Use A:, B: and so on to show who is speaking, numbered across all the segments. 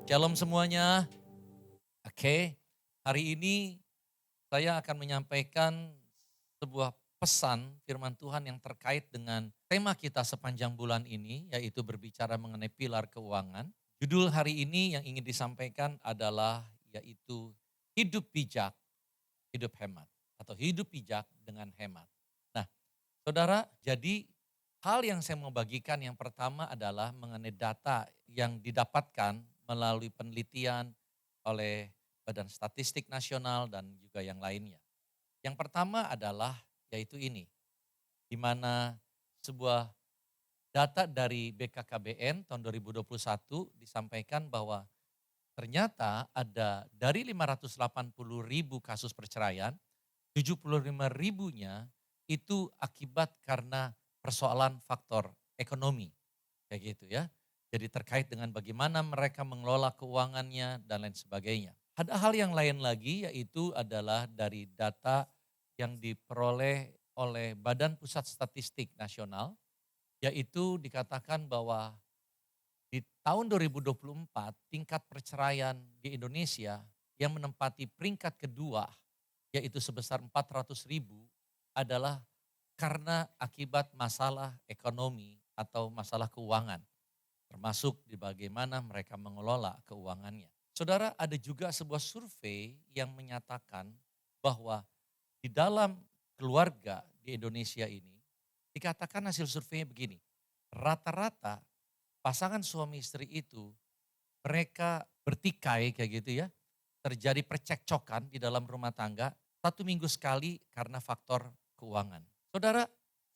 A: Shalom semuanya. Oke, hari ini saya akan menyampaikan sebuah pesan firman Tuhan yang terkait dengan tema kita sepanjang bulan ini, yaitu berbicara mengenai pilar keuangan. Judul hari ini yang ingin disampaikan adalah yaitu hidup bijak, hidup hemat. Atau hidup bijak dengan hemat. Nah, saudara, jadi hal yang saya mau bagikan yang pertama adalah mengenai data yang didapatkan melalui penelitian oleh Badan Statistik Nasional dan juga yang lainnya. Yang pertama adalah yaitu ini, di mana sebuah data dari BKKBN tahun 2021 disampaikan bahwa ternyata ada dari 580.000 kasus perceraian, 75 ribunya itu akibat karena persoalan faktor ekonomi, kayak gitu ya. Jadi terkait dengan bagaimana mereka mengelola keuangannya dan lain sebagainya. Ada hal yang lain lagi yaitu adalah dari data yang diperoleh oleh Badan Pusat Statistik Nasional, yaitu dikatakan bahwa di tahun 2024 tingkat perceraian di Indonesia yang menempati peringkat kedua yaitu sebesar 400.000 adalah karena akibat masalah ekonomi atau masalah keuangan, termasuk di bagaimana mereka mengelola keuangannya. Saudara, ada juga sebuah survei yang menyatakan bahwa di dalam keluarga di Indonesia ini, dikatakan hasil surveinya begini, rata-rata pasangan suami istri itu mereka bertikai kayak gitu ya, terjadi percekcokan di dalam rumah tangga 1 minggu sekali karena faktor keuangan. Saudara,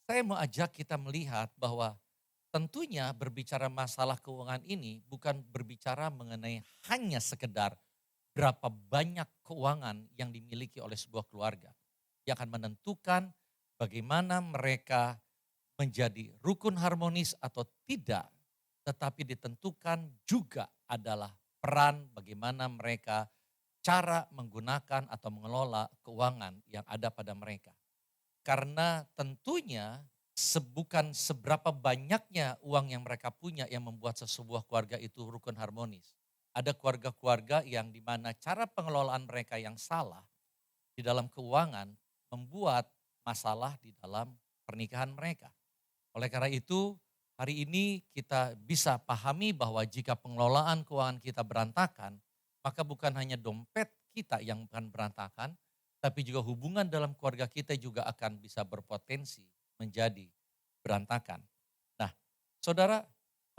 A: saya mau ajak kita melihat bahwa tentunya berbicara masalah keuangan ini bukan berbicara mengenai hanya sekedar berapa banyak keuangan yang dimiliki oleh sebuah keluarga. Yang akan menentukan bagaimana mereka menjadi rukun harmonis atau tidak, tetapi ditentukan juga adalah peran bagaimana mereka cara menggunakan atau mengelola keuangan yang ada pada mereka. Karena tentunya bukan seberapa banyaknya uang yang mereka punya yang membuat sebuah keluarga itu rukun harmonis. Ada keluarga-keluarga yang dimana cara pengelolaan mereka yang salah di dalam keuangan membuat masalah di dalam pernikahan mereka. Oleh karena itu, hari ini kita bisa pahami bahwa jika pengelolaan keuangan kita berantakan, maka bukan hanya dompet kita yang akan berantakan, tapi juga hubungan dalam keluarga kita juga akan bisa berpotensi menjadi berantakan. Nah, saudara,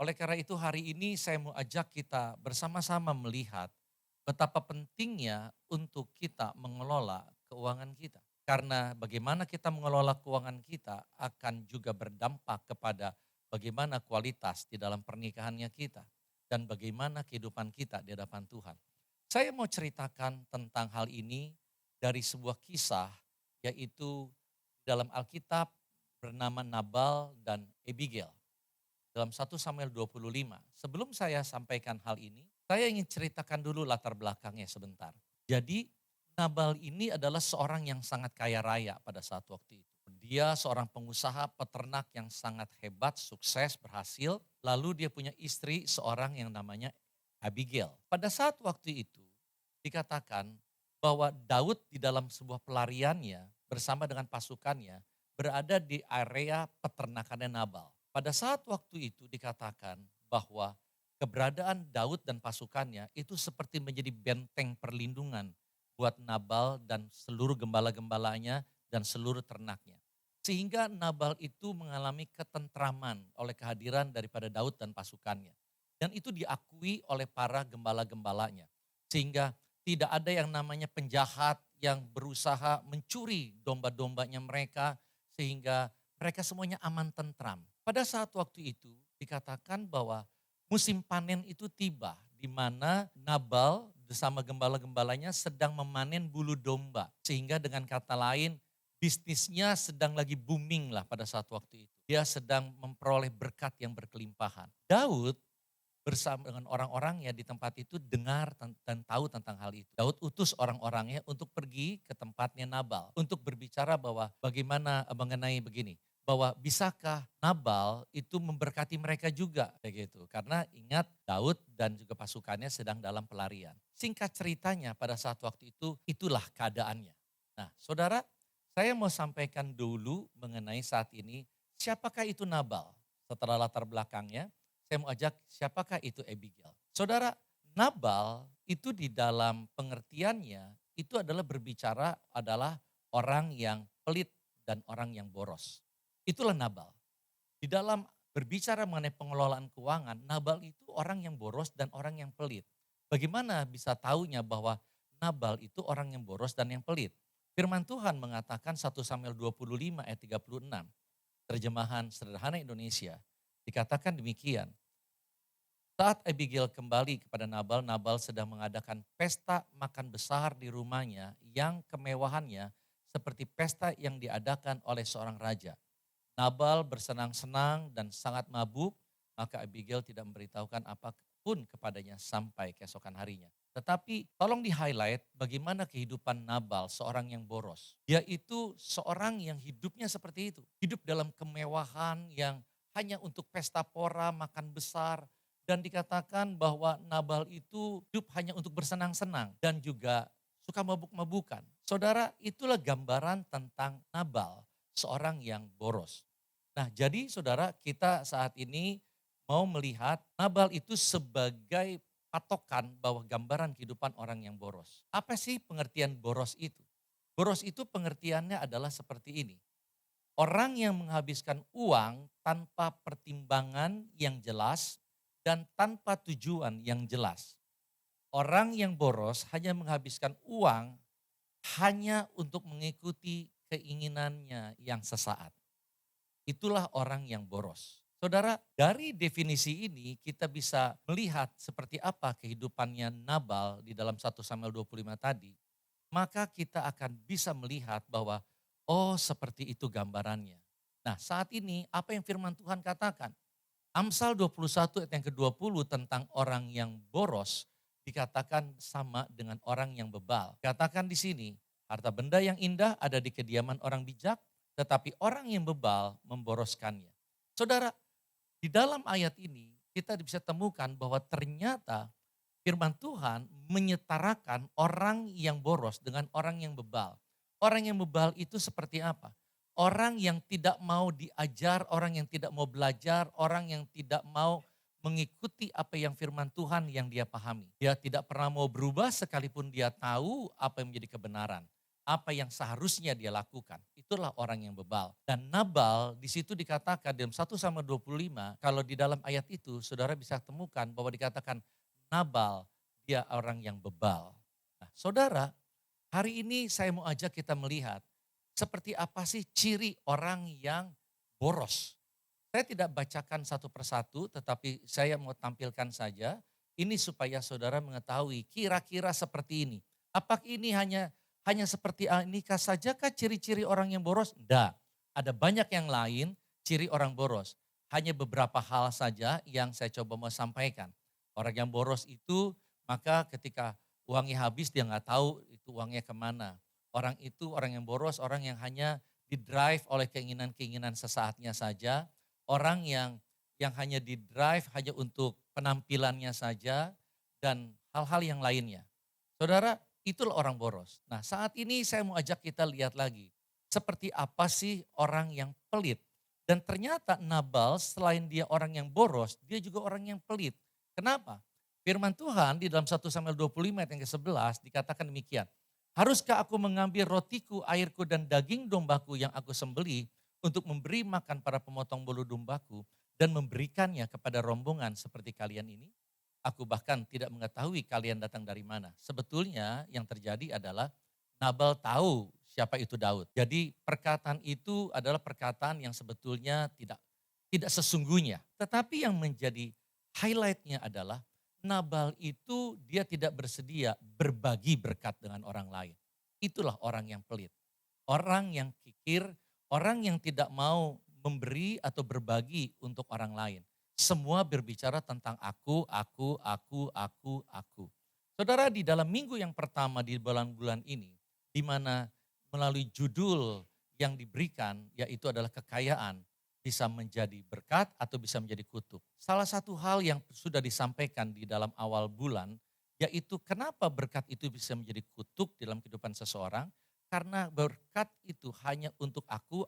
A: oleh karena itu hari ini saya mau ajak kita bersama-sama melihat betapa pentingnya untuk kita mengelola keuangan kita. Karena bagaimana kita mengelola keuangan kita akan juga berdampak kepada bagaimana kualitas di dalam pernikahannya kita. Dan bagaimana kehidupan kita di hadapan Tuhan. Saya mau ceritakan tentang hal ini dari sebuah kisah yaitu dalam Alkitab bernama Nabal dan Abigail. Dalam 1 Samuel 25. Sebelum saya sampaikan hal ini, saya ingin ceritakan dulu latar belakangnya sebentar. Jadi Nabal ini adalah seorang yang sangat kaya raya pada saat waktu itu. Dia seorang pengusaha peternak yang sangat hebat, sukses, berhasil. Lalu dia punya istri seorang yang namanya Abigail. Pada saat waktu itu dikatakan bahwa Daud di dalam sebuah pelariannya bersama dengan pasukannya berada di area peternakannya Nabal. Pada saat waktu itu dikatakan bahwa keberadaan Daud dan pasukannya itu seperti menjadi benteng perlindungan buat Nabal dan seluruh gembala-gembalanya dan seluruh ternaknya. Sehingga Nabal itu mengalami ketentraman oleh kehadiran daripada Daud dan pasukannya. Dan itu diakui oleh para gembala-gembalanya. Sehingga tidak ada yang namanya penjahat yang berusaha mencuri domba-dombanya mereka sehingga mereka semuanya aman tentram. Pada saat waktu itu dikatakan bahwa musim panen itu tiba di mana Nabal bersama gembala-gembalanya sedang memanen bulu domba. Sehingga dengan kata lain bisnisnya sedang lagi booming lah pada saat waktu itu. Dia sedang memperoleh berkat yang berkelimpahan. Daud bersama dengan orang-orangnya di tempat itu dengar dan tahu tentang hal itu. Daud utus orang-orangnya untuk pergi ke tempatnya Nabal. Untuk berbicara bahwa bagaimana mengenai begini. bahwa bisakah Nabal itu memberkati mereka juga begitu. Karena ingat Daud dan juga pasukannya sedang dalam pelarian. Singkat ceritanya pada saat waktu itu itulah keadaannya. Nah, Saudara, saya mau sampaikan dulu mengenai saat ini siapakah itu Nabal. Setelah latar belakangnya, saya mau ajak siapakah itu Abigail. Saudara, Nabal itu di dalam pengertiannya itu adalah berbicara adalah orang yang pelit dan orang yang boros. Itulah Nabal. Di dalam berbicara mengenai pengelolaan keuangan, Nabal itu orang yang boros dan orang yang pelit. Bagaimana bisa tahunya bahwa Nabal itu orang yang boros dan yang pelit? Firman Tuhan mengatakan 1 Samuel 25 ayat 36, terjemahan sederhana Indonesia. Dikatakan demikian, saat Abigail kembali kepada Nabal, Nabal sedang mengadakan pesta makan besar di rumahnya yang kemewahannya seperti pesta yang diadakan oleh seorang raja. Nabal bersenang-senang dan sangat mabuk, maka Abigail tidak memberitahukan apapun kepadanya sampai keesokan harinya. Tetapi tolong di-highlight bagaimana kehidupan Nabal, seorang yang boros. Dia itu seorang yang hidupnya seperti itu. Hidup dalam kemewahan yang hanya untuk pesta pora, makan besar. Dan dikatakan bahwa Nabal itu hidup hanya untuk bersenang-senang dan juga suka mabuk-mabukan. Saudara, itulah gambaran tentang Nabal, seorang yang boros. Nah, jadi saudara, kita saat ini mau melihat Nabal itu sebagai patokan bahwa gambaran kehidupan orang yang boros. Apa sih pengertian boros itu? Boros itu pengertiannya adalah seperti ini. Orang yang menghabiskan uang tanpa pertimbangan yang jelas dan tanpa tujuan yang jelas. Orang yang boros hanya menghabiskan uang hanya untuk mengikuti keinginannya yang sesaat. Itulah orang yang boros. Saudara, dari definisi ini kita bisa melihat seperti apa kehidupannya Nabal di dalam 1 Samuel 25 tadi. Maka kita akan bisa melihat bahwa oh seperti itu gambarannya. Nah saat ini apa yang firman Tuhan katakan? Amsal 21 ayat yang ke-20 tentang orang yang boros dikatakan sama dengan orang yang bebal. Katakan di sini, harta benda yang indah ada di kediaman orang bijak, tetapi orang yang bebal memboroskannya. Saudara, di dalam ayat ini kita bisa temukan bahwa ternyata firman Tuhan menyetarakan orang yang boros dengan orang yang bebal. Orang yang bebal itu seperti apa? Orang yang tidak mau diajar, orang yang tidak mau belajar, orang yang tidak mau mengikuti apa yang firman Tuhan yang dia pahami. Dia tidak pernah mau berubah sekalipun dia tahu apa yang menjadi kebenaran. Apa yang seharusnya dia lakukan. Itulah orang yang bebal. Dan Nabal di situ dikatakan dalam 1 Samuel 25, kalau di dalam ayat itu saudara bisa temukan bahwa dikatakan Nabal dia orang yang bebal. Nah saudara, hari ini saya mau ajak kita melihat seperti apa sih ciri orang yang boros. Saya tidak bacakan satu persatu tetapi saya mau tampilkan saja ini supaya saudara mengetahui kira-kira seperti ini. Apakah ini hanya seperti inikah sajakah ciri-ciri orang yang boros? Tidak. Ada banyak yang lain ciri orang boros. Hanya beberapa hal saja yang saya coba mau sampaikan. Orang yang boros itu maka ketika uangnya habis dia nggak tahu itu uangnya kemana. Orang itu orang yang boros, orang yang hanya didrive oleh keinginan-keinginan sesaatnya saja. Orang yang hanya didrive hanya untuk penampilannya saja dan hal-hal yang lainnya. Saudara, itulah orang boros. Nah saat ini saya mau ajak kita lihat lagi. Seperti apa sih orang yang pelit. Dan ternyata Nabal selain dia orang yang boros, dia juga orang yang pelit. Kenapa? Firman Tuhan di dalam 1 Samuel 25 ayat yang ke-11 dikatakan demikian. Haruskah aku mengambil rotiku, airku dan daging dombaku yang aku sembelih untuk memberi makan para pemotong bulu dombaku dan memberikannya kepada rombongan seperti kalian ini? Aku bahkan tidak mengetahui kalian datang dari mana. Sebetulnya yang terjadi adalah Nabal tahu siapa itu Daud. Jadi perkataan itu adalah perkataan yang sebetulnya tidak sesungguhnya. Tetapi yang menjadi highlightnya adalah Nabal itu dia tidak bersedia berbagi berkat dengan orang lain. Itulah orang yang pelit. Orang yang kikir, orang yang tidak mau memberi atau berbagi untuk orang lain. Semua berbicara tentang aku. Saudara di dalam minggu yang pertama di bulan-bulan ini, di mana melalui judul yang diberikan yaitu adalah kekayaan bisa menjadi berkat atau bisa menjadi kutuk. Salah satu hal yang sudah disampaikan di dalam awal bulan yaitu kenapa berkat itu bisa menjadi kutuk dalam kehidupan seseorang? Karena berkat itu hanya untuk aku,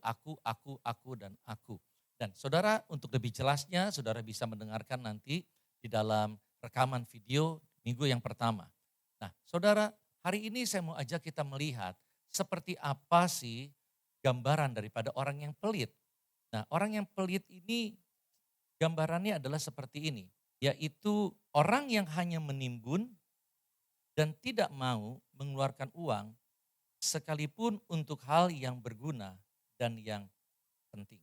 A: dan aku. Dan saudara untuk lebih jelasnya saudara bisa mendengarkan nanti di dalam rekaman video minggu yang pertama. Nah saudara hari ini saya mau ajak kita melihat seperti apa sih gambaran daripada orang yang pelit. Nah orang yang pelit ini gambarannya adalah seperti ini. Yaitu orang yang hanya menimbun dan tidak mau mengeluarkan uang sekalipun untuk hal yang berguna dan yang penting.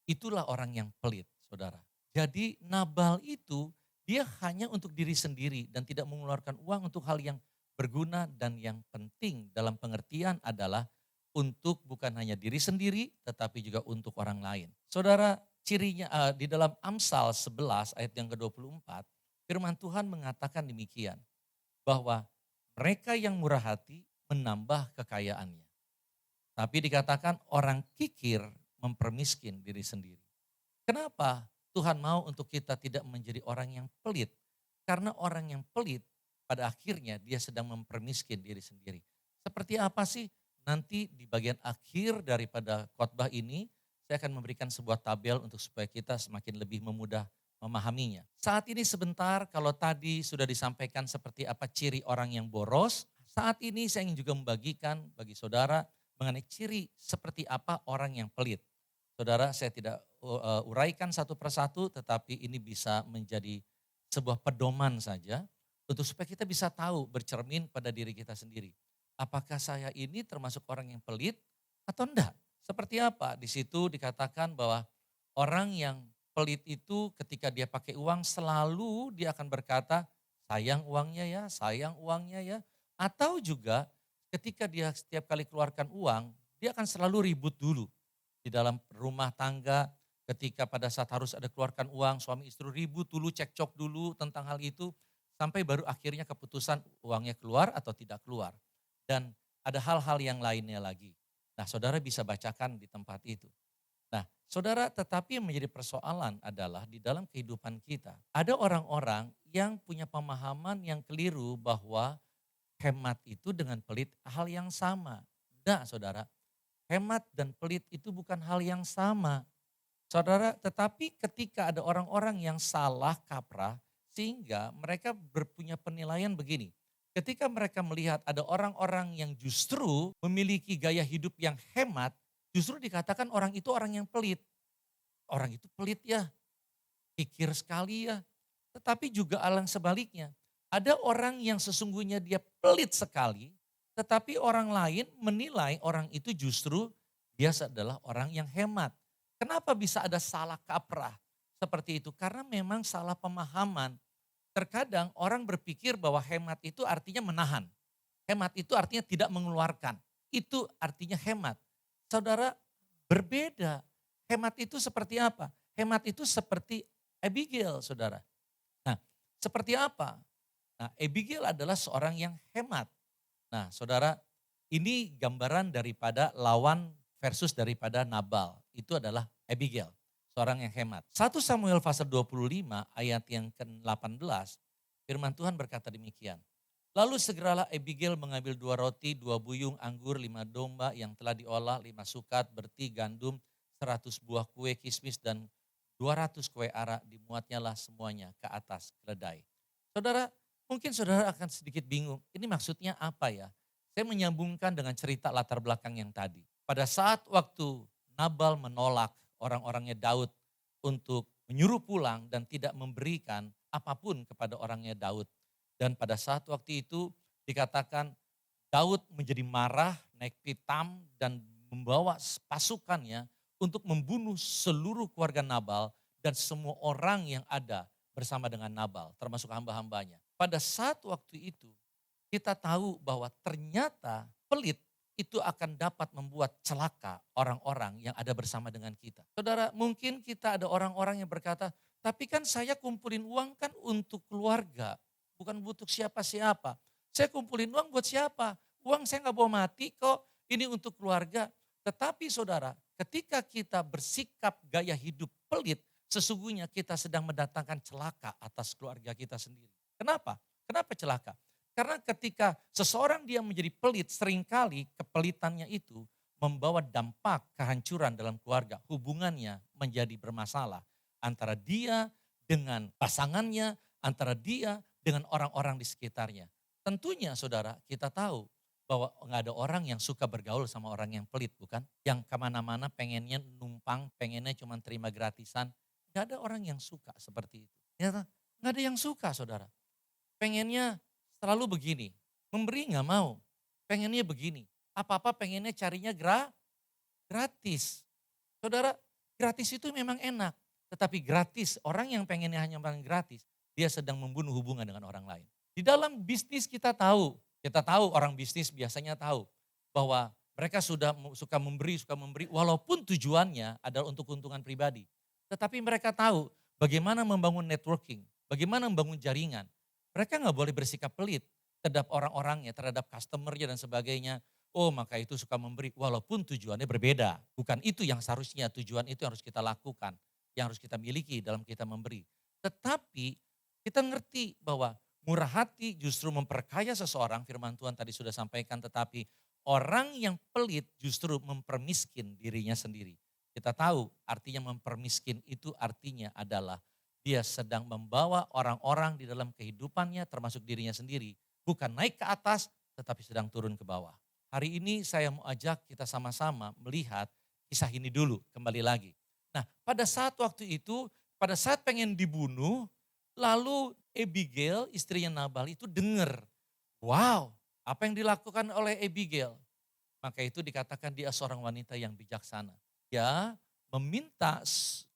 A: Itulah orang yang pelit, saudara. Jadi Nabal itu dia hanya untuk diri sendiri dan tidak mengeluarkan uang untuk hal yang berguna dan yang penting dalam pengertian adalah untuk bukan hanya diri sendiri tetapi juga untuk orang lain. Saudara, cirinya di dalam Amsal 11 ayat yang ke-24, firman Tuhan mengatakan demikian, bahwa mereka yang murah hati menambah kekayaannya. Tapi dikatakan orang kikir mempermiskin diri sendiri. Kenapa Tuhan mau untuk kita tidak menjadi orang yang pelit? Karena orang yang pelit pada akhirnya dia sedang mempermiskin diri sendiri. Seperti apa sih? Nanti di bagian akhir daripada khotbah ini saya akan memberikan sebuah tabel untuk supaya kita semakin lebih memudah memahaminya. Saat ini sebentar kalau tadi sudah disampaikan seperti apa ciri orang yang boros, saat ini saya ingin juga membagikan bagi saudara mengenai ciri seperti apa orang yang pelit. Saudara, saya tidak uraikan satu persatu, tetapi ini bisa menjadi sebuah pedoman saja untuk supaya kita bisa tahu bercermin pada diri kita sendiri. Apakah saya ini termasuk orang yang pelit atau enggak? Seperti apa? Di situ dikatakan bahwa orang yang pelit itu ketika dia pakai uang selalu dia akan berkata, sayang uangnya ya, sayang uangnya ya. Atau juga ketika dia setiap kali keluarkan uang, dia akan selalu ribut dulu di dalam rumah tangga, ketika pada saat harus ada keluarkan uang, suami istri ribut dulu, cekcok dulu tentang hal itu, sampai baru akhirnya keputusan uangnya keluar atau tidak keluar. Dan ada hal-hal yang lainnya lagi. Nah saudara bisa bacakan di tempat itu. Nah saudara, tetapi yang menjadi persoalan adalah di dalam kehidupan kita, ada orang-orang yang punya pemahaman yang keliru bahwa hemat itu dengan pelit hal yang sama. Enggak saudara, hemat dan pelit itu bukan hal yang sama. Saudara, tetapi ketika ada orang-orang yang salah kaprah, sehingga mereka berpunya penilaian begini. Ketika mereka melihat ada orang-orang yang justru memiliki gaya hidup yang hemat, justru dikatakan orang itu orang yang pelit. Orang itu pelit ya, pikir sekali ya. Tetapi juga hal yang sebaliknya. Ada orang yang sesungguhnya dia pelit sekali, tetapi orang lain menilai orang itu justru dia adalah orang yang hemat. Kenapa bisa ada salah kaprah seperti itu? Karena memang salah pemahaman. Terkadang orang berpikir bahwa hemat itu artinya menahan. Hemat itu artinya tidak mengeluarkan. Itu artinya hemat. Saudara, berbeda. Hemat itu seperti apa? Hemat itu seperti Abigail, saudara. Nah, seperti apa? Nah, Abigail adalah seorang yang hemat. Nah, saudara, ini gambaran daripada lawan versus daripada Nabal. Itu adalah Abigail, seorang yang hemat. 1 Samuel pasal 25 ayat yang ke-18, firman Tuhan berkata demikian. Lalu segeralah Abigail mengambil 2 roti, 2 buyung anggur, 5 domba yang telah diolah, 5 sukat, berti, gandum, 100 buah kue kismis dan 200 kue ara, dimuatnya lah semuanya ke atas keledai. Saudara, mungkin saudara akan sedikit bingung, ini maksudnya apa ya? Saya menyambungkan dengan cerita latar belakang yang tadi. Pada saat waktu Nabal menolak orang-orangnya Daud untuk menyuruh pulang dan tidak memberikan apapun kepada orangnya Daud. Dan pada saat waktu itu dikatakan Daud menjadi marah, naik pitam dan membawa pasukannya untuk membunuh seluruh keluarga Nabal dan semua orang yang ada bersama dengan Nabal, termasuk hamba-hambanya. Pada saat waktu itu kita tahu bahwa ternyata pelit itu akan dapat membuat celaka orang-orang yang ada bersama dengan kita. Saudara, mungkin kita ada orang-orang yang berkata, tapi kan saya kumpulin uang kan untuk keluarga, bukan butuh siapa-siapa. Saya kumpulin uang buat siapa? Uang saya nggak bawa mati kok, ini untuk keluarga. Tetapi saudara, ketika kita bersikap gaya hidup pelit, sesungguhnya kita sedang mendatangkan celaka atas keluarga kita sendiri. Kenapa? Kenapa celaka? Karena ketika seseorang dia menjadi pelit, seringkali kepelitannya itu membawa dampak kehancuran dalam keluarga. Hubungannya menjadi bermasalah antara dia dengan pasangannya, antara dia dengan orang-orang di sekitarnya. Tentunya saudara, kita tahu bahwa nggak ada orang yang suka bergaul sama orang yang pelit, bukan? Yang kemana-mana pengennya numpang, pengennya cuma terima gratisan. Nggak ada orang yang suka seperti itu. Ya, nggak ada yang suka saudara. Pengennya selalu begini, memberi nggak mau, pengennya begini. Apa-apa pengennya carinya gratis. Saudara, gratis itu memang enak. Tetapi gratis, orang yang pengennya hanya gratis, dia sedang membunuh hubungan dengan orang lain. Di dalam bisnis kita tahu orang bisnis biasanya tahu bahwa mereka suka memberi walaupun tujuannya adalah untuk keuntungan pribadi. Tetapi mereka tahu bagaimana membangun networking, bagaimana membangun jaringan. Mereka nggak boleh bersikap pelit terhadap orang-orangnya, terhadap customer-nya dan sebagainya. Oh maka itu suka memberi walaupun tujuannya berbeda. Bukan itu yang seharusnya, tujuan itu yang harus kita lakukan, yang harus kita miliki dalam kita memberi. Tetapi kita ngerti bahwa murah hati justru memperkaya seseorang, firman Tuhan tadi sudah sampaikan, tetapi orang yang pelit justru mempermiskin dirinya sendiri. Kita tahu artinya mempermiskin itu artinya adalah dia sedang membawa orang-orang di dalam kehidupannya termasuk dirinya sendiri. Bukan naik ke atas tetapi sedang turun ke bawah. Hari ini saya mau ajak kita sama-sama melihat kisah ini dulu kembali lagi. Nah pada saat waktu itu, pada saat pengen dibunuh, lalu Abigail istrinya Nabal itu dengar. Wow, apa yang dilakukan oleh Abigail? Maka itu dikatakan dia seorang wanita yang bijaksana. Dia meminta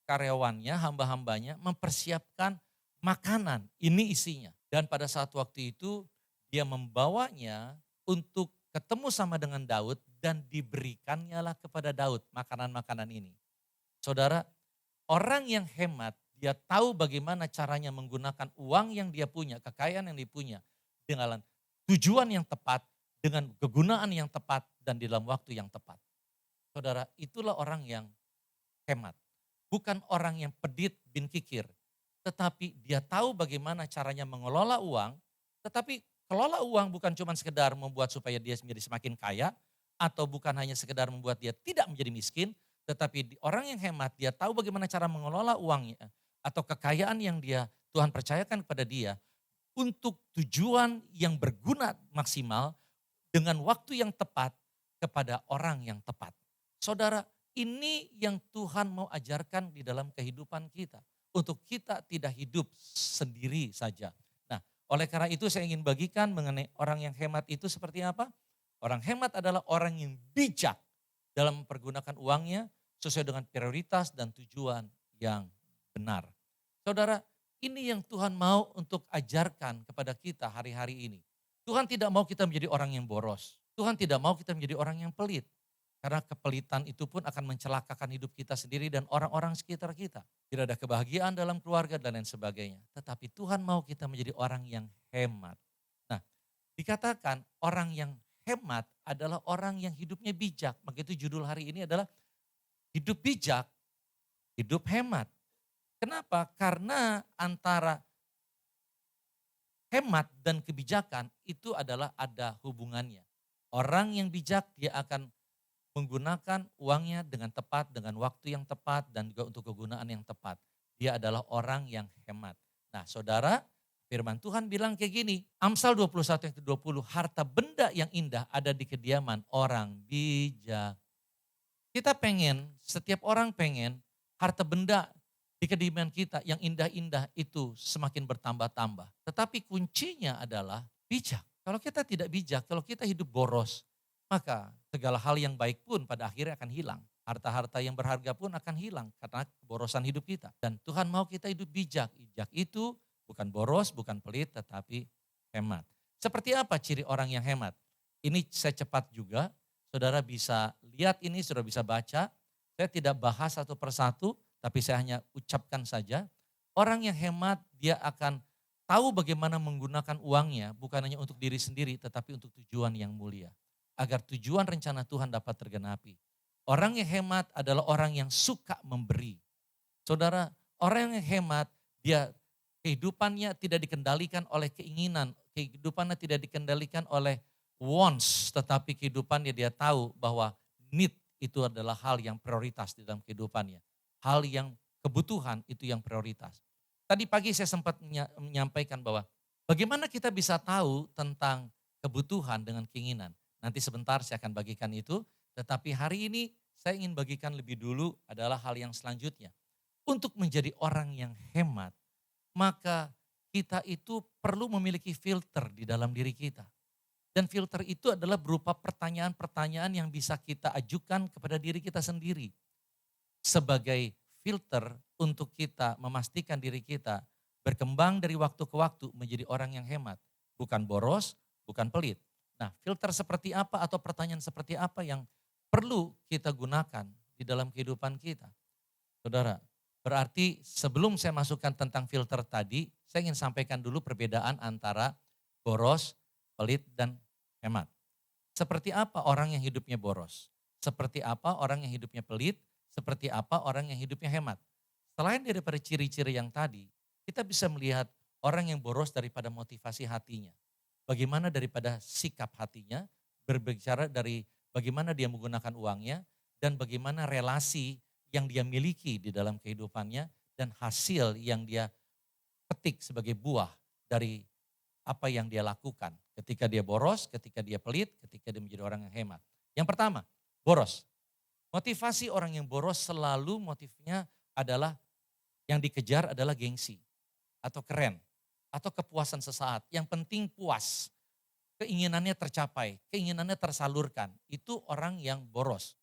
A: karyawannya, hamba-hambanya mempersiapkan makanan, ini isinya. Dan pada saat waktu itu dia membawanya untuk ketemu sama dengan Daud dan diberikannya lah kepada Daud makanan-makanan ini. Saudara, orang yang hemat, dia tahu bagaimana caranya menggunakan uang yang dia punya, kekayaan yang dia punya dengan tujuan yang tepat, dengan kegunaan yang tepat dan di dalam waktu yang tepat. Saudara, itulah orang yang hemat. Bukan orang yang pedit bin kikir, tetapi dia tahu bagaimana caranya mengelola uang, tetapi kelola uang bukan cuma sekedar membuat supaya dia menjadi semakin kaya, atau bukan hanya sekedar membuat dia tidak menjadi miskin, tetapi orang yang hemat dia tahu bagaimana cara mengelola uangnya atau kekayaan yang Tuhan percayakan kepada dia untuk tujuan yang berguna maksimal dengan waktu yang tepat kepada orang yang tepat. Saudara, ini yang Tuhan mau ajarkan di dalam kehidupan kita. Untuk kita tidak hidup sendiri saja. Nah, oleh karena itu saya ingin bagikan mengenai orang yang hemat itu seperti apa. Orang hemat adalah orang yang bijak dalam mempergunakan uangnya sesuai dengan prioritas dan tujuan yang benar. Saudara, ini yang Tuhan mau untuk ajarkan kepada kita hari-hari ini. Tuhan tidak mau kita menjadi orang yang boros. Tuhan tidak mau kita menjadi orang yang pelit. Karena kepelitan itu pun akan mencelakakan hidup kita sendiri dan orang-orang sekitar kita. Tidak ada kebahagiaan dalam keluarga dan lain sebagainya. Tetapi Tuhan mau kita menjadi orang yang hemat. Nah, dikatakan orang yang hemat adalah orang yang hidupnya bijak. Maka itu judul hari ini adalah hidup bijak, hidup hemat. Kenapa? Karena antara hemat dan kebijakan itu adalah ada hubungannya. Orang yang bijak dia akan menggunakan uangnya dengan tepat, dengan waktu yang tepat, dan juga untuk kegunaan yang tepat. Dia adalah orang yang hemat. Nah saudara, firman Tuhan bilang kayak gini, Amsal 21 ayat 20, harta benda yang indah ada di kediaman orang bijak. Kita pengen, setiap orang pengen harta benda di kediaman kita yang indah-indah itu semakin bertambah-tambah. Tetapi kuncinya adalah bijak. Kalau kita tidak bijak, kalau kita hidup boros, maka segala hal yang baik pun pada akhirnya akan hilang. Harta-harta yang berharga pun akan hilang karena keborosan hidup kita. Dan Tuhan mau kita hidup bijak. Bijak itu bukan boros, bukan pelit, tetapi hemat. Seperti apa ciri orang yang hemat? Ini saya cepat juga, saudara bisa lihat ini, saudara bisa baca. Saya tidak bahas satu persatu, tapi saya hanya ucapkan saja. Orang yang hemat dia akan tahu bagaimana menggunakan uangnya bukan hanya untuk diri sendiri tetapi untuk tujuan yang mulia. Agar tujuan rencana Tuhan dapat tergenapi. Orang yang hemat adalah orang yang suka memberi. Saudara, orang yang hemat, dia kehidupannya tidak dikendalikan oleh keinginan, kehidupannya tidak dikendalikan oleh wants, tetapi kehidupannya dia tahu bahwa need itu adalah hal yang prioritas di dalam kehidupannya. Hal yang kebutuhan itu yang prioritas. Tadi pagi saya sempat menyampaikan bahwa bagaimana kita bisa tahu tentang kebutuhan dengan keinginan. Nanti sebentar saya akan bagikan itu, tetapi hari ini saya ingin bagikan lebih dulu adalah hal yang selanjutnya. Untuk menjadi orang yang hemat, maka kita itu perlu memiliki filter di dalam diri kita. Dan filter itu adalah berupa pertanyaan-pertanyaan yang bisa kita ajukan kepada diri kita sendiri. Sebagai filter untuk kita memastikan diri kita berkembang dari waktu ke waktu menjadi orang yang hemat. Bukan boros, bukan pelit. Nah, filter seperti apa atau pertanyaan seperti apa yang perlu kita gunakan di dalam kehidupan kita. Saudara, berarti sebelum saya masukkan tentang filter tadi, saya ingin sampaikan dulu perbedaan antara boros, pelit, dan hemat. Seperti apa orang yang hidupnya boros? Seperti apa orang yang hidupnya pelit? Seperti apa orang yang hidupnya hemat? Selain daripada ciri-ciri yang tadi, kita bisa melihat orang yang boros daripada motivasi hatinya. Bagaimana daripada sikap hatinya, berbicara dari bagaimana dia menggunakan uangnya, dan bagaimana relasi yang dia miliki di dalam kehidupannya, dan hasil yang dia petik sebagai buah dari apa yang dia lakukan. Ketika dia boros, ketika dia pelit, ketika dia menjadi orang yang hemat. Yang pertama, boros. Motivasi orang yang boros selalu motifnya adalah yang dikejar adalah gengsi atau keren atau kepuasan sesaat. Yang penting puas, keinginannya tercapai, keinginannya tersalurkan. Itu orang yang boros.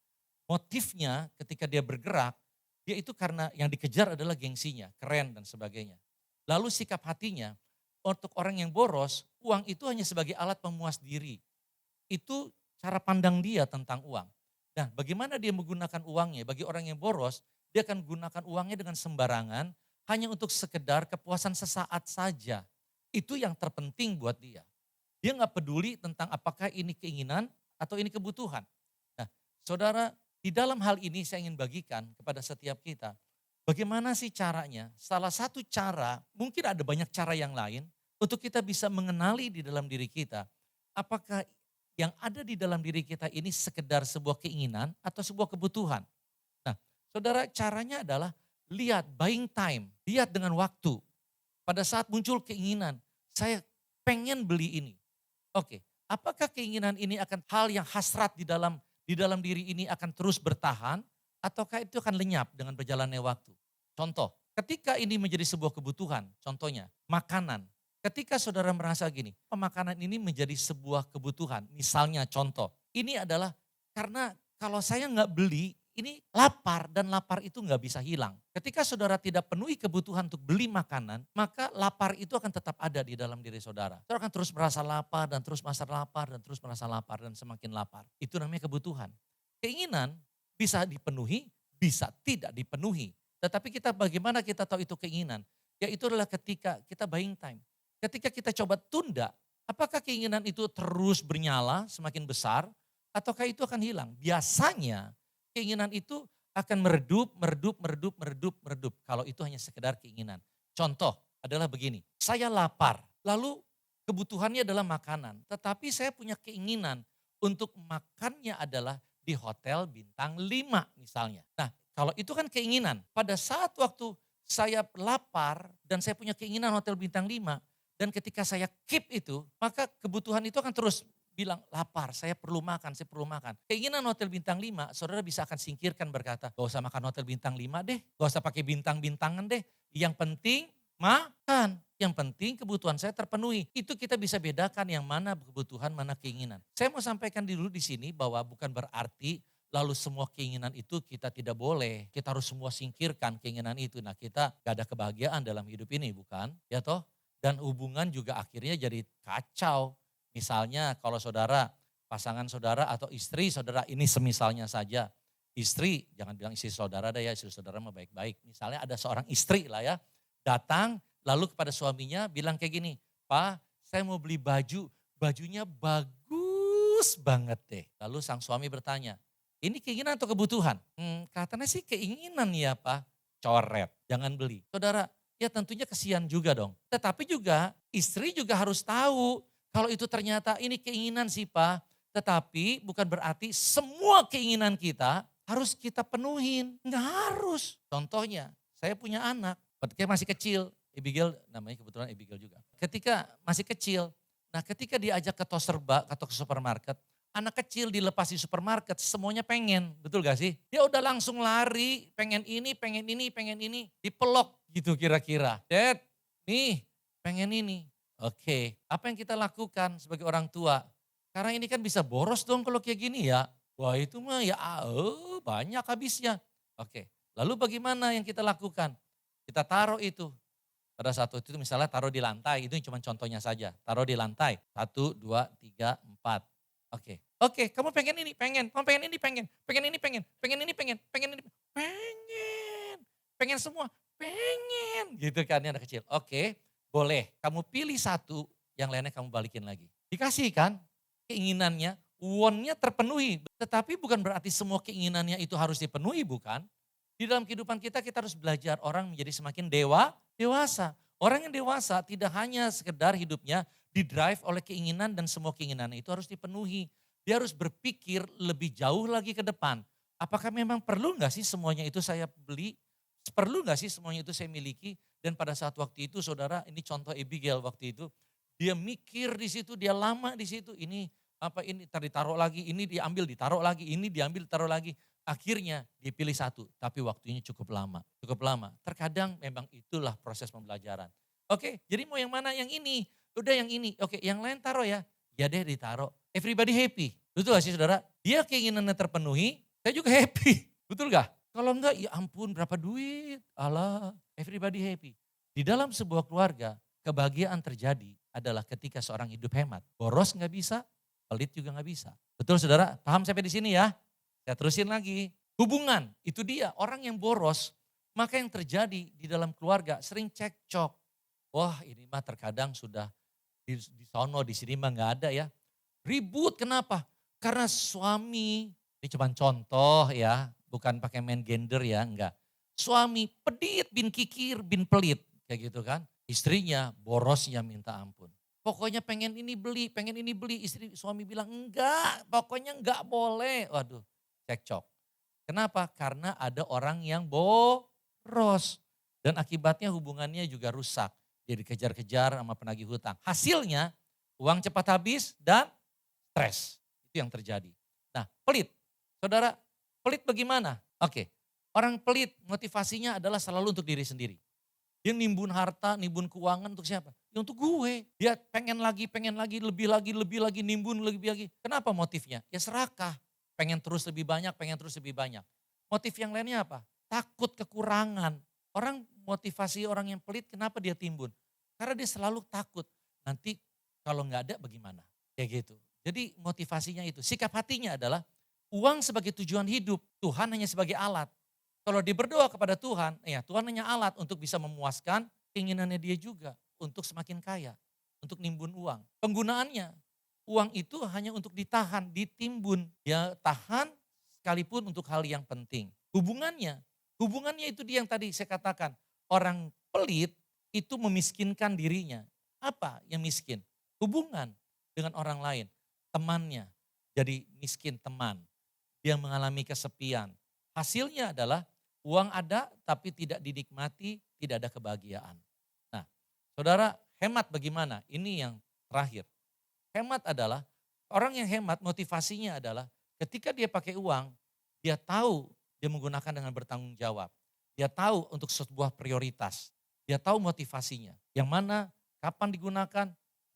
A: Motifnya ketika dia bergerak, dia itu karena yang dikejar adalah gengsinya, keren dan sebagainya. Lalu sikap hatinya, untuk orang yang boros, uang itu hanya sebagai alat pemuas diri. Itu cara pandang dia tentang uang. Nah, bagaimana dia menggunakan uangnya? Bagi orang yang boros, dia akan gunakan uangnya dengan sembarangan hanya untuk sekedar kepuasan sesaat saja. Itu yang terpenting buat dia. Dia nggak peduli tentang apakah ini keinginan atau ini kebutuhan. Nah, saudara, di dalam hal ini saya ingin bagikan kepada setiap kita, bagaimana sih caranya? Salah satu cara, mungkin ada banyak cara yang lain, untuk kita bisa mengenali di dalam diri kita, apakah yang ada di dalam diri kita ini sekedar sebuah keinginan atau sebuah kebutuhan. Nah, saudara, caranya adalah lihat buying time, lihat dengan waktu. Pada saat muncul keinginan, saya pengen beli ini. Oke, apakah keinginan ini akan hal yang hasrat di dalam diri ini akan terus bertahan ataukah itu akan lenyap dengan berjalannya waktu? Contoh, ketika ini menjadi sebuah kebutuhan, contohnya makanan. Ketika saudara merasa gini, makanan ini menjadi sebuah kebutuhan. Misalnya contoh, ini adalah karena kalau saya nggak beli, ini lapar dan lapar itu nggak bisa hilang. Ketika saudara tidak penuhi kebutuhan untuk beli makanan, maka lapar itu akan tetap ada di dalam diri saudara. Saudara akan terus merasa lapar dan terus merasa lapar dan terus merasa lapar dan semakin lapar. Itu namanya kebutuhan. Keinginan bisa dipenuhi, bisa tidak dipenuhi. Tetapi bagaimana kita tahu itu keinginan? Yaitu adalah ketika kita buying time. Ketika kita coba tunda, apakah keinginan itu terus bernyala semakin besar ataukah itu akan hilang? Biasanya keinginan itu akan meredup, meredup, meredup, meredup, meredup. Kalau itu hanya sekedar keinginan. Contoh adalah begini, saya lapar, lalu kebutuhannya adalah makanan. Tetapi saya punya keinginan untuk makannya adalah di hotel bintang 5 misalnya. Nah, kalau itu kan keinginan. Pada saat waktu saya lapar dan saya punya keinginan hotel bintang 5, dan ketika saya keep itu, maka kebutuhan itu akan terus bilang lapar, saya perlu makan, saya perlu makan. Keinginan hotel bintang 5, saudara bisa akan singkirkan berkata, gak usah makan hotel bintang 5 deh, gak usah pakai bintang-bintangan deh. Yang penting makan, yang penting kebutuhan saya terpenuhi. Itu kita bisa bedakan yang mana kebutuhan, mana keinginan. Saya mau sampaikan dulu di sini bahwa bukan berarti lalu semua keinginan itu kita tidak boleh. Kita harus semua singkirkan keinginan itu. Nah, kita gak ada kebahagiaan dalam hidup ini, bukan? Ya toh? Dan hubungan juga akhirnya jadi kacau. Misalnya kalau saudara, pasangan saudara atau istri saudara, ini semisalnya saja. Istri, jangan bilang istri saudara deh ya, istri saudara mah baik-baik. Misalnya ada seorang istri lah ya, datang lalu kepada suaminya bilang kayak gini, Pak saya mau beli baju, bajunya bagus banget deh. Lalu sang suami bertanya, Ini keinginan atau kebutuhan? Kelihatannya sih keinginan ya Pak. Coret, jangan beli. Saudara, ya tentunya kesian juga dong. Tetapi juga istri juga harus tahu kalau itu ternyata ini keinginan sih Pak. Tetapi bukan berarti semua keinginan kita harus kita penuhin. Enggak harus. Contohnya, saya punya anak, ketika masih kecil, Abigail, namanya kebetulan Abigail juga. Ketika masih kecil, nah ketika diajak ke tos serba atau ke supermarket, anak kecil dilepas di supermarket semuanya pengen, betul gak sih? Dia udah langsung lari, pengen ini, pengen ini, pengen ini, dipelok gitu kira-kira. Dad, nih pengen ini. Oke, apa yang kita lakukan sebagai orang tua? Karena ini kan bisa boros dong kalau kayak gini ya. Wah itu mah ya banyak habisnya. Oke, lalu bagaimana yang kita lakukan? Kita taruh itu. Pada saat itu misalnya taruh di lantai, itu cuma contohnya saja. Taruh di lantai, 1, 2, 3, 4. Oke, kamu pengen ini, pengen. Kamu pengen ini, pengen. Pengen ini, pengen. Pengen ini, pengen. Pengen ini, pengen. Pengen semua, pengen. Gitu kan ya anak kecil. Oke, boleh. Kamu pilih satu, yang lainnya kamu balikin lagi. Dikasih kan keinginannya, wonnya terpenuhi. Tetapi bukan berarti semua keinginannya itu harus dipenuhi, bukan. Di dalam kehidupan kita, kita harus belajar orang menjadi semakin dewasa. Orang yang dewasa tidak hanya sekedar hidupnya didrive oleh keinginan dan semua keinginan itu harus dipenuhi. Dia harus berpikir lebih jauh lagi ke depan. Apakah memang perlu nggak sih semuanya itu saya beli? Perlu nggak sih semuanya itu saya miliki? Dan pada saat waktu itu saudara, ini contoh Abigail waktu itu. Dia mikir di situ, dia lama di situ. Ini apa ini ditaruh lagi, ini diambil ditaruh lagi, ini diambil ditaruh lagi. Akhirnya dipilih satu, tapi waktunya cukup lama. Cukup lama. Terkadang memang itulah proses pembelajaran. Oke, jadi mau yang mana? Yang ini. Udah yang ini. Oke, yang lain taruh ya. Ya deh ditaruh. Everybody happy. Betul gak sih saudara? Dia keinginannya terpenuhi, saya juga happy. Betul gak? Kalau enggak, ya ampun berapa duit. Alah, everybody happy. Di dalam sebuah keluarga, kebahagiaan terjadi adalah ketika seorang hidup hemat. Boros nggak bisa, pelit juga nggak bisa. Betul saudara? Paham sampai di sini ya? Saya terusin lagi. Hubungan, itu dia orang yang boros. Maka yang terjadi di dalam keluarga sering cekcok. Wah ini mah terkadang sudah di sono, di sini mah nggak ada ya. Ribut kenapa? Karena suami, ini cuma contoh ya, bukan pakai main gender ya, enggak. Suami pedit, bin kikir, bin pelit, kayak gitu kan. Istrinya borosnya minta ampun. Pokoknya pengen ini beli, suami bilang enggak, pokoknya enggak boleh. Waduh, cekcok. Kenapa? Karena ada orang yang boros. Dan akibatnya hubungannya juga rusak. Jadi kejar-kejar sama penagih hutang. Hasilnya uang cepat habis dan stres. Itu yang terjadi. Nah pelit. Saudara, pelit bagaimana? Oke, orang pelit motivasinya adalah selalu untuk diri sendiri. Dia nimbun harta, nimbun keuangan untuk siapa? Ya untuk gue. Dia pengen lagi, lebih lagi, nimbun lebih lagi. Kenapa motifnya? Ya serakah. Pengen terus lebih banyak, pengen terus lebih banyak. Motif yang lainnya apa? Takut kekurangan. Orang motivasi orang yang pelit kenapa dia timbun? Karena dia selalu takut. Nanti kalau nggak ada bagaimana? Kayak gitu. Jadi motivasinya itu. Sikap hatinya adalah uang sebagai tujuan hidup. Tuhan hanya sebagai alat. Kalau dia berdoa kepada Tuhan, ya Tuhan hanya alat untuk bisa memuaskan keinginannya dia juga. Untuk semakin kaya, untuk nimbun uang. Penggunaannya, uang itu hanya untuk ditahan, ditimbun. Dia tahan sekalipun untuk hal yang penting. Hubungannya itu dia yang tadi saya katakan. Orang pelit itu memiskinkan dirinya. Apa yang miskin? Hubungan dengan orang lain. Temannya jadi miskin teman. Dia mengalami kesepian. Hasilnya adalah uang ada tapi tidak dinikmati, tidak ada kebahagiaan. Nah, saudara hemat bagaimana? Ini yang terakhir. Hemat adalah, orang yang hemat motivasinya adalah ketika dia pakai uang, dia tahu dia menggunakan dengan bertanggung jawab. Dia tahu untuk sebuah prioritas. Dia tahu motivasinya. Yang mana, kapan digunakan,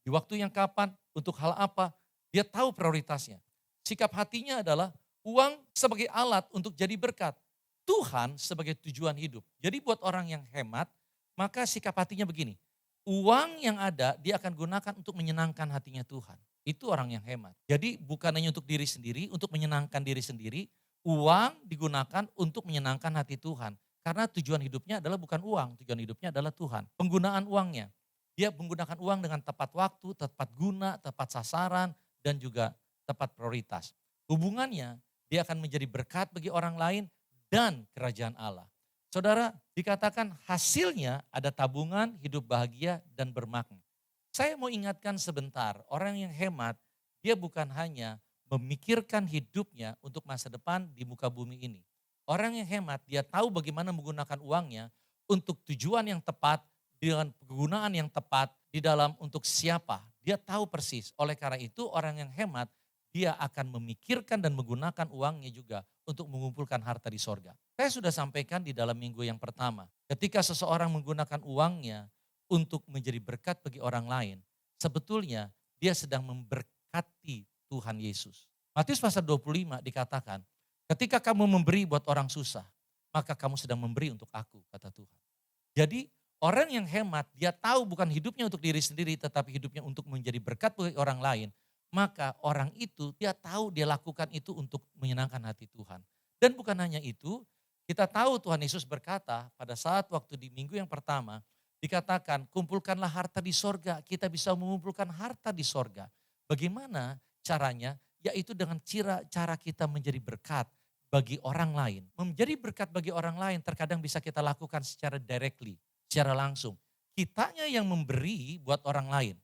A: di waktu yang kapan, untuk hal apa. Dia tahu prioritasnya. Sikap hatinya adalah uang sebagai alat untuk jadi berkat. Tuhan sebagai tujuan hidup. Jadi buat orang yang hemat, maka sikap hatinya begini. Uang yang ada dia akan gunakan untuk menyenangkan hatinya Tuhan. Itu orang yang hemat. Jadi bukan hanya untuk diri sendiri, untuk menyenangkan diri sendiri. Uang digunakan untuk menyenangkan hati Tuhan. Karena tujuan hidupnya adalah bukan uang, tujuan hidupnya adalah Tuhan. Penggunaan uangnya. Dia menggunakan uang dengan tepat waktu, tepat guna, tepat sasaran, dan juga tepat prioritas. Hubungannya, dia akan menjadi berkat bagi orang lain dan kerajaan Allah. Saudara, dikatakan hasilnya ada tabungan, hidup bahagia, dan bermakna. Saya mau ingatkan sebentar, orang yang hemat, dia bukan hanya memikirkan hidupnya untuk masa depan di muka bumi ini. Orang yang hemat, dia tahu bagaimana menggunakan uangnya untuk tujuan yang tepat, dengan penggunaan yang tepat, di dalam untuk siapa. Dia tahu persis, oleh karena itu orang yang hemat, dia akan memikirkan dan menggunakan uangnya juga untuk mengumpulkan harta di sorga. Saya sudah sampaikan di dalam minggu yang pertama, ketika seseorang menggunakan uangnya untuk menjadi berkat bagi orang lain, sebetulnya dia sedang memberkati Tuhan Yesus. Matius pasal 25 dikatakan, ketika kamu memberi buat orang susah, maka kamu sedang memberi untuk aku, kata Tuhan. Jadi orang yang hemat, dia tahu bukan hidupnya untuk diri sendiri, tetapi hidupnya untuk menjadi berkat bagi orang lain. Maka orang itu dia tahu dia lakukan itu untuk menyenangkan hati Tuhan. Dan bukan hanya itu, kita tahu Tuhan Yesus berkata pada saat waktu di minggu yang pertama, dikatakan kumpulkanlah harta di sorga, kita bisa mengumpulkan harta di sorga. Bagaimana caranya? Yaitu dengan cara kita menjadi berkat bagi orang lain. Menjadi berkat bagi orang lain terkadang bisa kita lakukan secara directly, secara langsung. Kitanya yang memberi buat orang lain.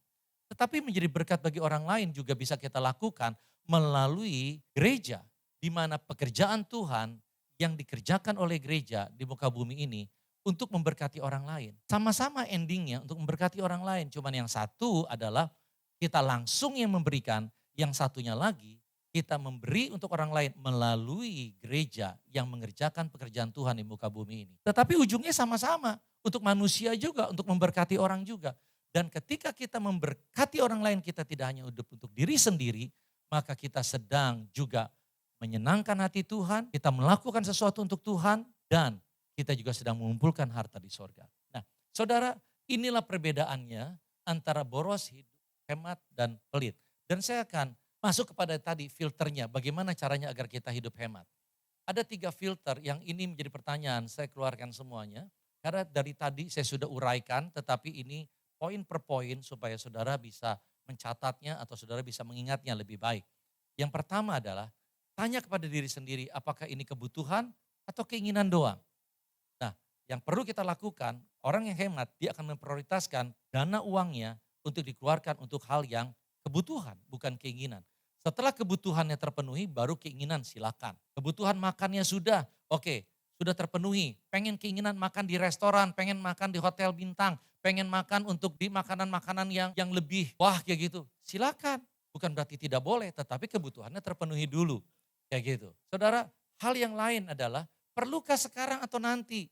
A: Tetapi menjadi berkat bagi orang lain juga bisa kita lakukan melalui gereja. Di mana pekerjaan Tuhan yang dikerjakan oleh gereja di muka bumi ini untuk memberkati orang lain. Sama-sama endingnya untuk memberkati orang lain. Cuman yang satu adalah kita langsung yang memberikan, yang satunya lagi kita memberi untuk orang lain melalui gereja yang mengerjakan pekerjaan Tuhan di muka bumi ini. Tetapi ujungnya sama-sama untuk manusia juga, untuk memberkati orang juga. Dan ketika kita memberkati orang lain, kita tidak hanya hidup untuk diri sendiri, maka kita sedang juga menyenangkan hati Tuhan, kita melakukan sesuatu untuk Tuhan, dan kita juga sedang mengumpulkan harta di sorga. Nah, saudara, inilah perbedaannya antara boros, hidup, hemat, dan pelit. Dan saya akan masuk kepada tadi filternya, bagaimana caranya agar kita hidup hemat. Ada 3 filter yang ini menjadi pertanyaan, saya keluarkan semuanya. Karena dari tadi saya sudah uraikan, tetapi ini poin per poin supaya saudara bisa mencatatnya atau saudara bisa mengingatnya lebih baik. Yang pertama adalah tanya kepada diri sendiri apakah ini kebutuhan atau keinginan doang. Nah, yang perlu kita lakukan, orang yang hemat dia akan memprioritaskan dana uangnya untuk dikeluarkan untuk hal yang kebutuhan, bukan keinginan. Setelah kebutuhannya terpenuhi, baru keinginan silakan. Kebutuhan makannya sudah, oke, sudah terpenuhi. Pengen keinginan makan di restoran, pengen makan di hotel bintang, pengen makan untuk di makanan-makanan yang lebih wah kayak gitu. Silakan, bukan berarti tidak boleh, tetapi kebutuhannya terpenuhi dulu. Kayak gitu. Saudara, hal yang lain adalah perlukah sekarang atau nanti?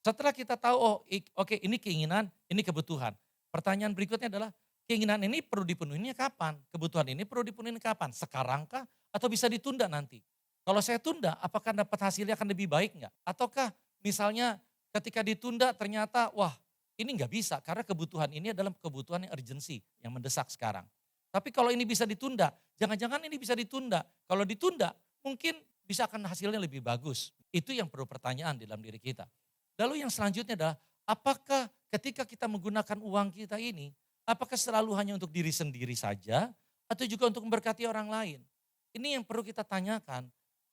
A: Setelah kita tahu, oh oke ini keinginan, ini kebutuhan. Pertanyaan berikutnya adalah, keinginan ini perlu dipenuhinya kapan? Kebutuhan ini perlu dipenuhi kapan? Sekarang kah? Atau bisa ditunda nanti? Kalau saya tunda, apakah dapat hasilnya akan lebih baik enggak? Ataukah misalnya ketika ditunda ternyata, wah ini enggak bisa karena kebutuhan ini adalah kebutuhan yang urgensi, yang mendesak sekarang. Tapi kalau ini bisa ditunda, jangan-jangan ini bisa ditunda. Kalau ditunda, mungkin bisa akan hasilnya lebih bagus. Itu yang perlu pertanyaan di dalam diri kita. Lalu yang selanjutnya adalah, apakah ketika kita menggunakan uang kita ini, apakah selalu hanya untuk diri sendiri saja, atau juga untuk memberkati orang lain? Ini yang perlu kita tanyakan.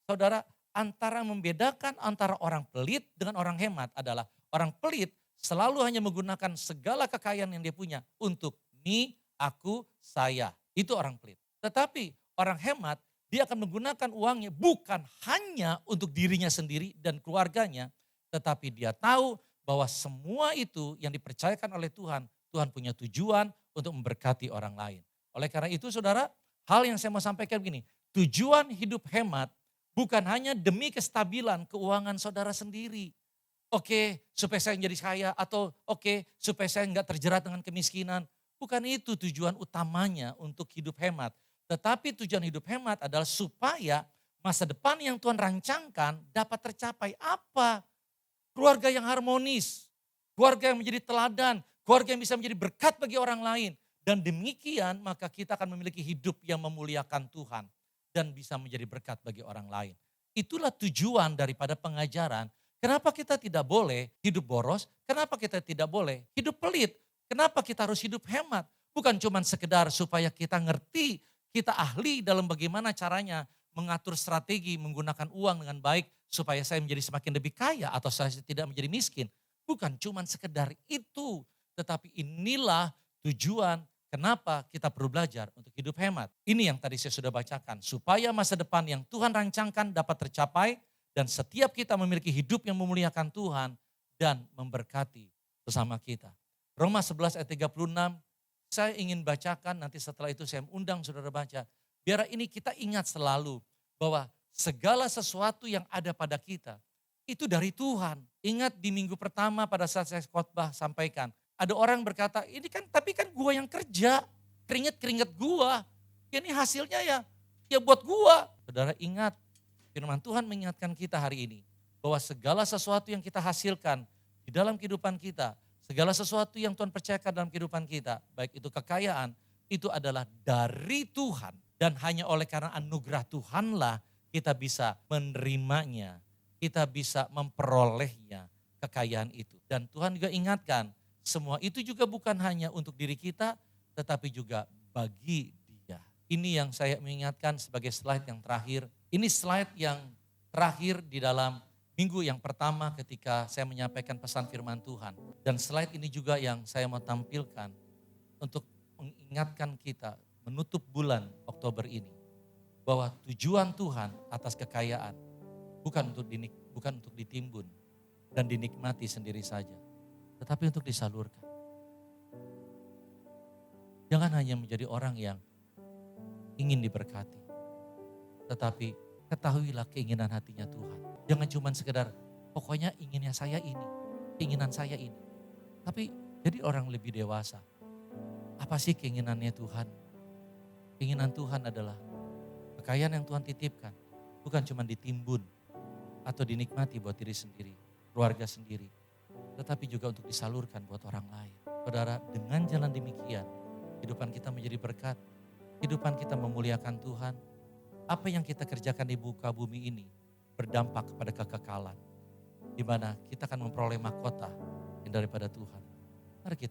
A: Saudara, antara membedakan antara orang pelit dengan orang hemat adalah orang pelit selalu hanya menggunakan segala kekayaan yang dia punya untuk me, aku, saya. Itu orang pelit. Tetapi orang hemat, dia akan menggunakan uangnya bukan hanya untuk dirinya sendiri dan keluarganya, tetapi dia tahu bahwa semua itu yang dipercayakan oleh Tuhan, Tuhan punya tujuan untuk memberkati orang lain. Oleh karena itu saudara, hal yang saya mau sampaikan begini, tujuan hidup hemat bukan hanya demi kestabilan keuangan saudara sendiri. Oke, supaya saya menjadi kaya atau oke, supaya saya enggak terjerat dengan kemiskinan. Bukan itu tujuan utamanya untuk hidup hemat. Tetapi tujuan hidup hemat adalah supaya masa depan yang Tuhan rancangkan dapat tercapai. Apa? Keluarga yang harmonis, keluarga yang menjadi teladan, keluarga yang bisa menjadi berkat bagi orang lain. Dan demikian maka kita akan memiliki hidup yang memuliakan Tuhan dan bisa menjadi berkat bagi orang lain. Itulah tujuan daripada pengajaran. Kenapa kita tidak boleh hidup boros? Kenapa kita tidak boleh hidup pelit? Kenapa kita harus hidup hemat? Bukan cuma sekedar supaya kita ngerti, kita ahli dalam bagaimana caranya mengatur strategi menggunakan uang dengan baik supaya saya menjadi semakin lebih kaya atau saya tidak menjadi miskin. Bukan cuman sekedar itu, tetapi inilah tujuan kenapa kita perlu belajar untuk hidup hemat. Ini yang tadi saya sudah bacakan, supaya masa depan yang Tuhan rancangkan dapat tercapai dan setiap kita memiliki hidup yang memuliakan Tuhan dan memberkati sesama kita. Roma 11 ayat 36, saya ingin bacakan, nanti setelah itu saya undang saudara baca. Biar ini kita ingat selalu bahwa segala sesuatu yang ada pada kita itu dari Tuhan. Ingat di minggu pertama pada saat saya khotbah sampaikan, ada orang berkata, ini kan tapi kan gua yang kerja, keringet gua. Ini hasilnya ya buat gua. Saudara ingat, firman Tuhan mengingatkan kita hari ini bahwa segala sesuatu yang kita hasilkan di dalam kehidupan kita, segala sesuatu yang Tuhan percayakan dalam kehidupan kita, baik itu kekayaan, itu adalah dari Tuhan. Dan hanya oleh karena anugerah Tuhanlah kita bisa menerimanya, kita bisa memperolehnya kekayaan itu. Dan Tuhan juga ingatkan, semua itu juga bukan hanya untuk diri kita, tetapi juga bagi Dia. Ini yang saya mengingatkan sebagai slide yang terakhir. Ini slide yang terakhir di dalam minggu yang pertama ketika saya menyampaikan pesan firman Tuhan. Dan slide ini juga yang saya mau tampilkan untuk mengingatkan kita menutup bulan Oktober ini. Bahwa tujuan Tuhan atas kekayaan bukan untuk ditimbun dan dinikmati sendiri saja. Tetapi untuk disalurkan. Jangan hanya menjadi orang yang ingin diberkati. Tetapi ketahuilah keinginan hatinya Tuhan. Jangan cuma sekedar pokoknya inginnya saya ini, keinginan saya ini. Tapi jadi orang lebih dewasa. Apa sih keinginannya Tuhan? Keinginan Tuhan adalah kekayaan yang Tuhan titipkan. Bukan cuma ditimbun atau dinikmati buat diri sendiri, keluarga sendiri. Tetapi juga untuk disalurkan buat orang lain. Saudara, dengan jalan demikian, kehidupan kita menjadi berkat. Kehidupan kita memuliakan Tuhan. Apa yang kita kerjakan di muka bumi ini berdampak kepada kekekalan. Di mana kita akan memperoleh mahkota yang daripada Tuhan. Mari kita